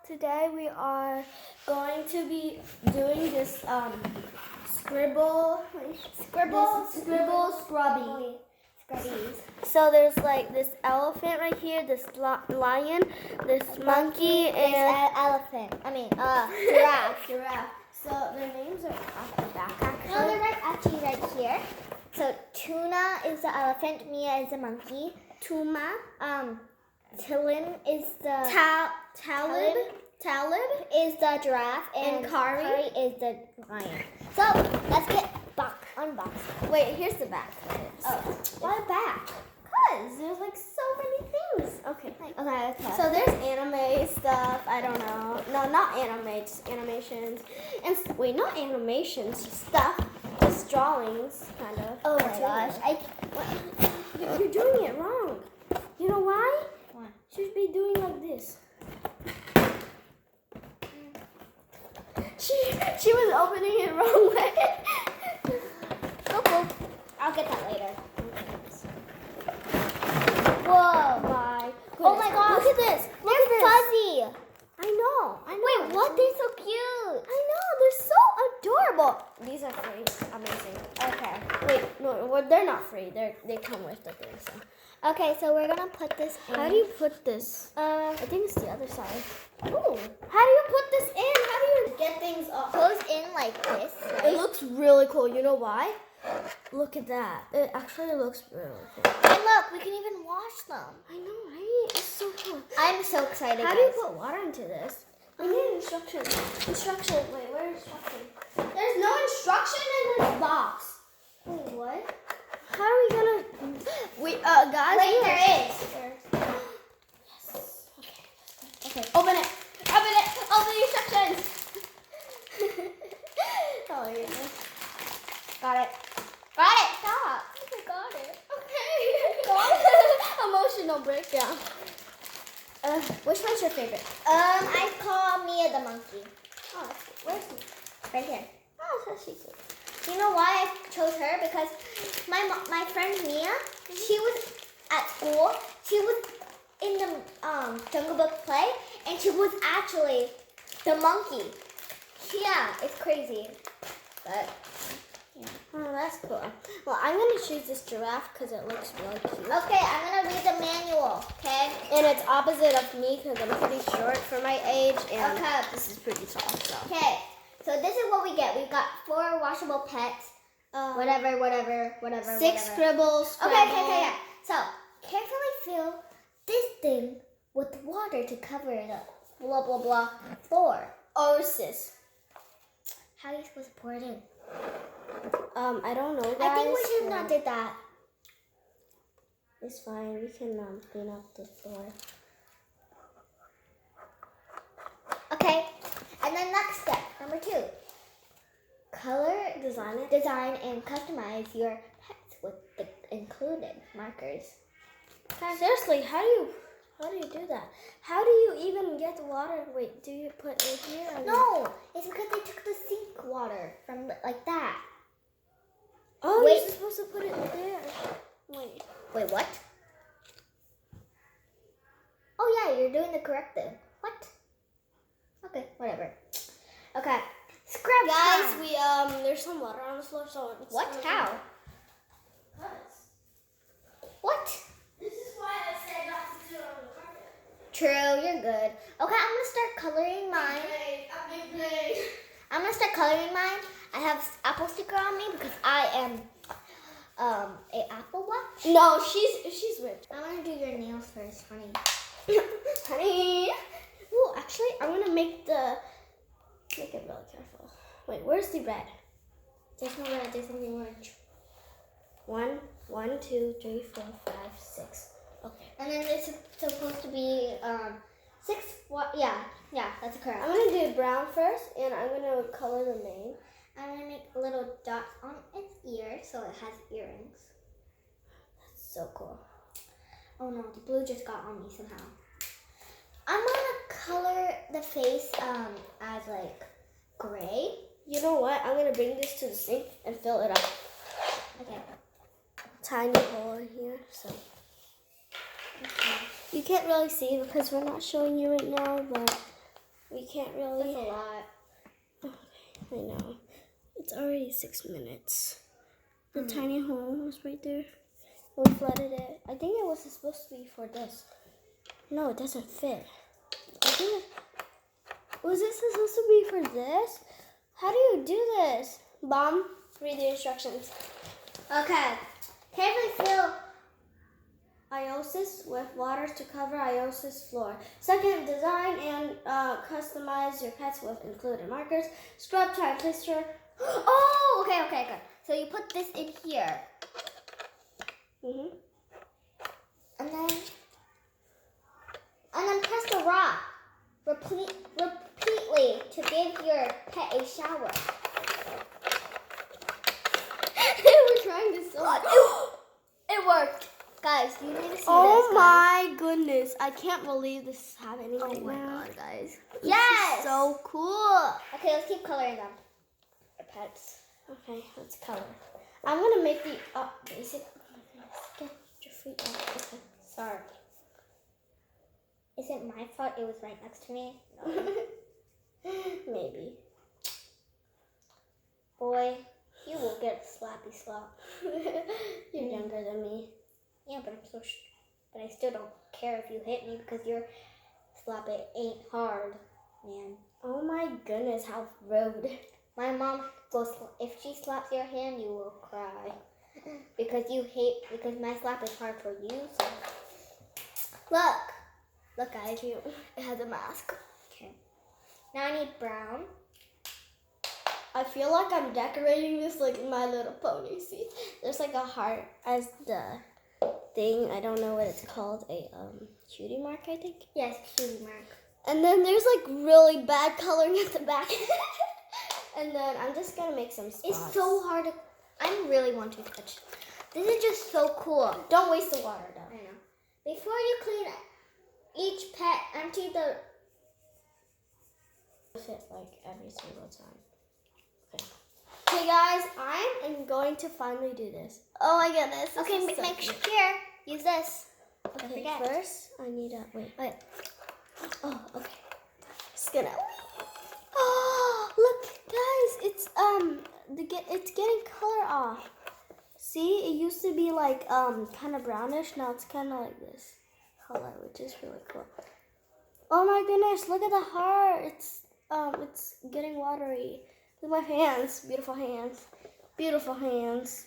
Today we are going to be doing this Scribble Scrubbie. So there's like this elephant right here, this lion, this monkey, and elephant. Giraffe. So their names are off the back actually. No, they're actually right here. So Tuna is the elephant, Mia is the monkey. Tuma. Tilin is the Talib is the giraffe, and Kari is the lion. So let's get unboxed. Wait, here's the back. Oh, why back? Cause there's like so many things. Okay. So there's anime stuff. I don't know. No, not anime, just animations. And wait, not animations, just stuff. Just drawings, kind of. Oh my gosh, You're doing it wrong. You know why? Why? Should be doing like this. She was opening it wrong way. Okay. I'll get that later. Whoa. My Oh my gosh. Look at this. They're fuzzy. I know. Wait, what? They're so cute. I know. They're so adorable. These are free. Amazing. Okay. Wait, no, well, they're not free. They come with the thing. So. Okay, so we're gonna put this in. How do you put this? I think it's the other side. Ooh. How do you put this in? How do you get things off? Goes in like this. Right? It looks really cool. You know why? Look at that. It actually looks really cool. And look, we can even wash them. I know, right? It's so cool. I'm so excited. How guys. do you put water into this? We need instructions. Instructions. Wait, where's instructions? There's no instruction in this box. Wait, what? How are we gonna? Guys. Wait, there is. Yes. Okay. Open it. Open it. Open the instructions. Oh, yeah. Got it. Got it. Stop. I got it. Okay. Emotional breakdown. Which one's your favorite? I call Mia the monkey. Oh, where's he? Right here. Oh, so she's cute. You know why I chose her? Because my friend Mia, she was at school. She was in the Jungle Book play, and she was actually the monkey. Yeah, it's crazy. But yeah. Oh, that's cool. Well, I'm gonna choose this giraffe because it looks really cute. Okay, I'm gonna read the manual. Okay. And it's opposite of me because I'm pretty short for my age, and Okay. this is pretty tall. So. Okay. So this is what we get. We got 4 washable pets. Whatever. 6 scribbles. Okay. So carefully fill this thing with water to cover the blah blah blah floor. Oh, sis. How are you supposed to pour it in? I don't know, guys. I think we should not did that. It's fine. We can clean up the floor. Okay. And then next step, number 2. Color, design, and customize your pets with the included markers. Seriously, how do you do that? How do you even get the water? Wait, do you put it here? Or No, it's because they took the sink water from like that. Oh, Wait. you're supposed to put it there. Wait, what? Oh yeah, you're doing the correct thing. What? Okay, whatever. Okay, scrub guys, time. we there's some water on the floor, so it's What? How? What? This is why I said not to do it on the carpet. True, you're good. Okay, I'm gonna start coloring mine. I'm gonna start coloring mine. I have apple sticker on me because I am a Apple Watch. No, she's rich. I'm gonna do your nails first, honey. Honey. Ooh, actually, I'm gonna make it really careful. Wait, where's the red? There's no red. There's only orange. 1, 2, 3, 4, 5, 6. Okay. And then it's supposed to be 6. What? Yeah, that's correct. I'm gonna do brown first, and I'm gonna color the mane. I'm gonna make little dots on its ear so it has earrings. That's so cool. Oh no, the blue just got on me somehow. I'm gonna color the face as like gray. You know what? I'm gonna bring this to the sink and fill it up. Okay. Tiny hole in here, so. Okay. You can't really see because we're not showing you right now, but We can't really. That's a lot. I know. It's already 6 minutes. The tiny hole was right there. We flooded it. I think it was supposed to be for this. No, it doesn't fit. Was it supposed to be for this? How do you do this? Mom, read the instructions. Okay. Carefully fill. Iosis with water to cover Iosis floor. Second, design and customize your pets with included markers. Scrub, tire, blister. Oh, okay, good. So you put this in here. And then press the rock repeatedly to give your pet a shower. We're trying this so much. It worked. Guys, you need to see this, Oh guys. my goodness. I can't believe this is happening right now. Oh my god, guys. This Yes! is so cool. Okay, let's keep coloring them. Our pets. Okay, let's color. I'm going to make the basic. Get your feet off. Okay, sorry. Is it my fault it was right next to me? No. Maybe. Boy, you will get a slappy slap. You're younger than me. Yeah, but but I still don't care if you hit me because your slap it ain't hard, man. Oh my goodness, how rude. My mom goes, if she slaps your hand, you will cry. Because my slap is hard for you. So. Look guys, Cute. It has a mask. okay. Now I need brown. I feel like I'm decorating this like My Little Pony. See, there's like a heart as the thing. I don't know what it's called. A cutie mark, I think. Yes, cutie mark. And then there's like really bad coloring at the back. And then I'm just gonna make some spots. It's so hard to. I really want to touch. This is just so cool. Don't waste the water though. I know. Before you clean each pet, empty the. Fit like every single time. Okay. Okay, guys, I am going to finally do this. Oh my goodness. This Okay, is make so sure cute. here. Use this. Don't Okay, forget. first I need a wait. Oh, okay. Just gonna. Oh, look, guys! It's getting color off. See, it used to be like kind of brownish. Now it's kind of like this color, which is really cool. Oh my goodness! Look at the heart. It's getting watery. Look at my hands. Beautiful hands. Beautiful hands.